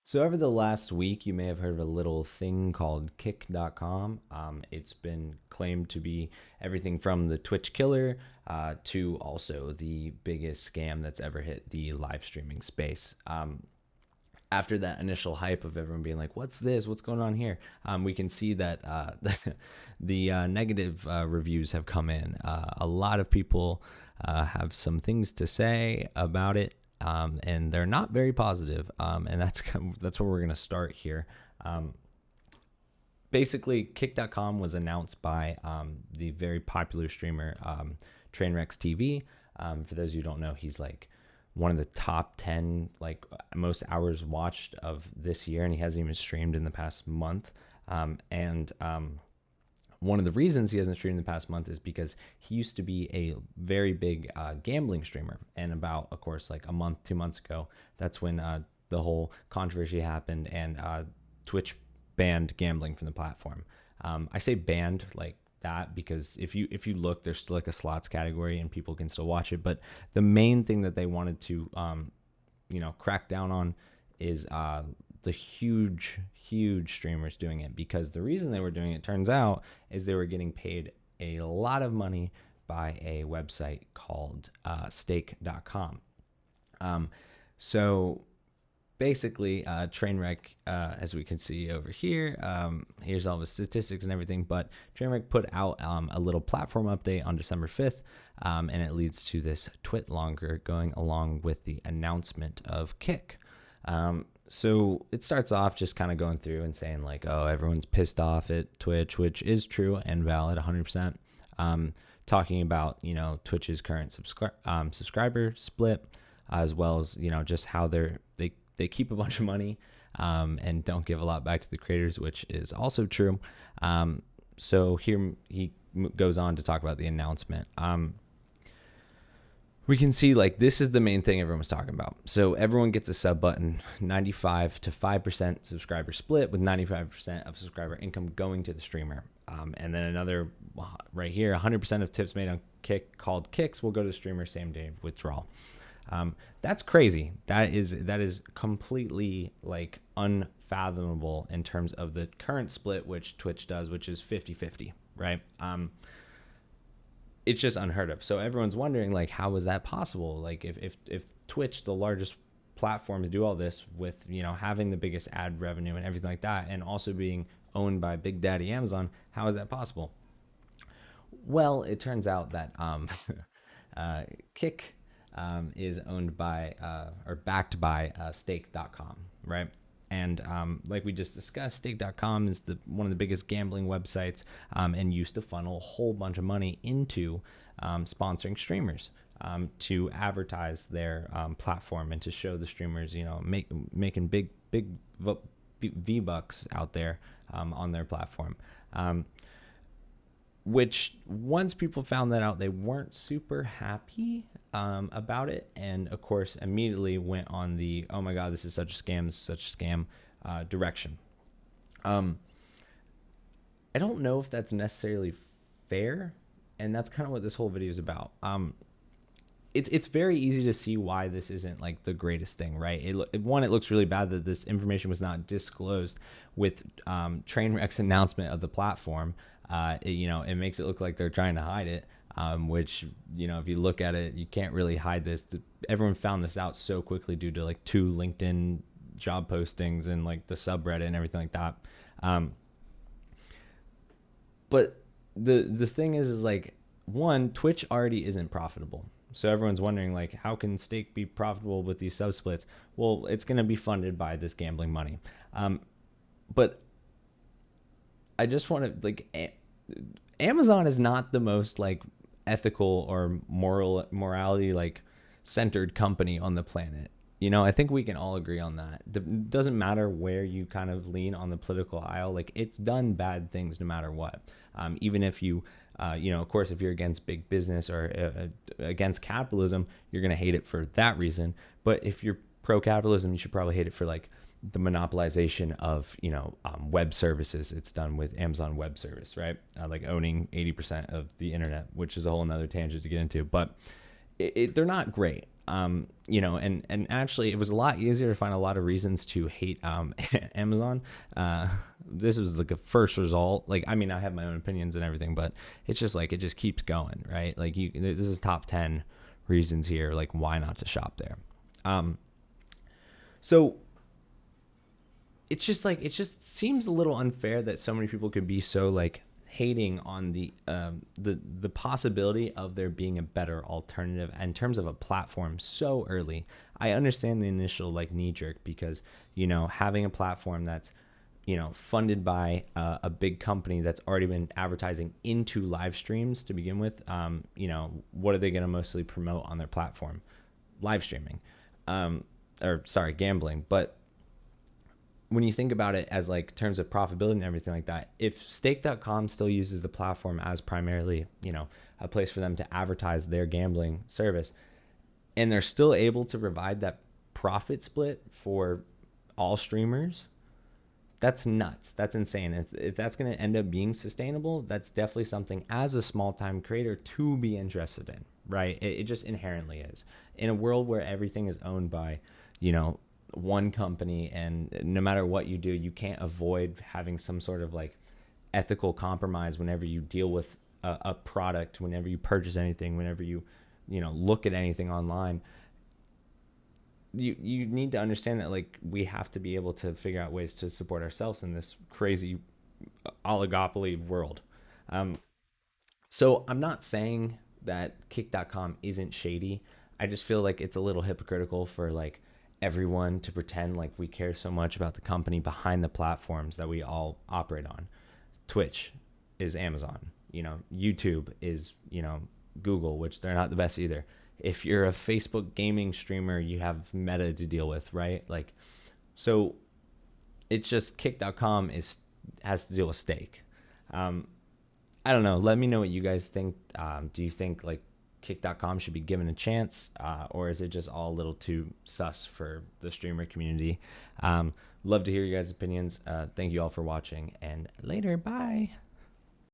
So over the last week, you may have heard of a little thing called Kick.com. It's been claimed to be everything from the Twitch killer to also the biggest scam that's ever hit the live streaming space. After that initial hype of everyone being like, "What's this? What's going on here?" We can see that the negative reviews have come in. A lot of people have some things to say about it, and they're not very positive. And that's where we're gonna start here. Basically, Kick.com was announced by the very popular streamer Trainwreck's TV. For those who don't know, he's like one of the top 10 like most hours watched of this year, and he hasn't even streamed in the past month. And one of the reasons he hasn't streamed in the past month is because he used to be a very big gambling streamer. And about, of course, like a month, 2 months ago, that's when the whole controversy happened and Twitch banned gambling from the platform. I say banned like that because if you look, there's still like a slots category and people can still watch it. But the main thing that they wanted to crack down on is the huge streamers doing it, because the reason they were doing it, turns out, is they were getting paid a lot of money by a website called stake.com. So basically, Trainwreck, as we can see over here, here's all the statistics and everything, but Trainwreck put out a little platform update on December 5th, and it leads to this twit longer going along with the announcement of Kick. So it starts off just kind of going through and saying like, oh, everyone's pissed off at Twitch, which is true and valid 100%. Talking about, Twitch's current subscriber split, as well as, just how they keep a bunch of money and don't give a lot back to the creators, which is also true. So here he goes on to talk about the announcement. We can see like this is the main thing everyone was talking about. So everyone gets a sub button, 95 to 5% subscriber split, with 95% of subscriber income going to the streamer. And then another right here, 100% of tips made on Kick called kicks will go to the streamer same day withdrawal. That's crazy. That is completely like unfathomable in terms of the current split, which Twitch does, which is 50-50, right? It's just unheard of. So everyone's wondering like, how is that possible? Like if Twitch, the largest platform to do all this with, having the biggest ad revenue and everything like that, and also being owned by Big Daddy Amazon, how is that possible? Well, it turns out that Kick is owned by or backed by stake.com, right? And like we just discussed, stake.com is one of the biggest gambling websites and used to funnel a whole bunch of money into sponsoring streamers to advertise their platform and to show the streamers, making big V-bucks out there on their platform. Which once people found that out, they weren't super happy about it. And of course, immediately went on the, oh my God, this is such a scam, direction. I don't know if that's necessarily fair. And that's kind of what this whole video is about. It's very easy to see why this isn't like the greatest thing, right? It looks really bad that this information was not disclosed with Trainwreck's announcement of the platform. It makes it look like they're trying to hide it, which, if you look at it, you can't really hide this. Everyone found this out so quickly due to like 2 LinkedIn job postings and like the subreddit and everything like that. But the thing is like, one, Twitch already isn't profitable. So everyone's wondering like, how can Stake be profitable with these sub splits? Well, it's going to be funded by this gambling money. But I just want to like, Amazon is not the most like ethical or morality like centered company on the planet. I think we can all agree on that. It doesn't matter where you kind of lean on the political aisle. Like, it's done bad things no matter what. Even if you, of course, if you're against big business or against capitalism, you're going to hate it for that reason. But if you're pro-capitalism, you should probably hate it for like the monopolization of, web services. It's done with Amazon Web Service, right? Like owning 80% of the internet, which is a whole nother tangent to get into. But they're not great. And actually it was a lot easier to find a lot of reasons to hate Amazon. This was like a first result. Like, I mean, I have my own opinions and everything, but it's just like, it just keeps going, right? Like, this is top 10 reasons here, like why not to shop there. So it's just like, it just seems a little unfair that so many people could be so like hating on the possibility of there being a better alternative in terms of a platform so early. I understand the initial like knee jerk because, having a platform that's, funded by a big company that's already been advertising into live streams to begin with. What are they going to mostly promote on their platform? Live streaming, gambling. But when you think about it as like terms of profitability and everything like that, if stake.com still uses the platform as primarily, a place for them to advertise their gambling service, and they're still able to provide that profit split for all streamers, that's nuts. That's insane. If that's going to end up being sustainable, that's definitely something as a small time creator to be interested in, right? It just inherently is. In a world where everything is owned by, one company, and no matter what you do, you can't avoid having some sort of like ethical compromise whenever you deal with a product, whenever you purchase anything, whenever you look at anything online. You need to understand that like we have to be able to figure out ways to support ourselves in this crazy oligopoly world. So I'm not saying that kick.com isn't shady. I just feel like it's a little hypocritical for like everyone to pretend like we care so much about the company behind the platforms that we all operate on. Twitch is Amazon, YouTube is, Google, which they're not the best either. If you're a Facebook gaming streamer, you have Meta to deal with, right? Like, so it's just kick.com has to deal with stake. I don't know. Let me know what you guys think. Do you think like kick.com should be given a chance, or is it just all a little too sus for the streamer community? Love to hear you guys' opinions. Thank you all for watching, and later. Bye.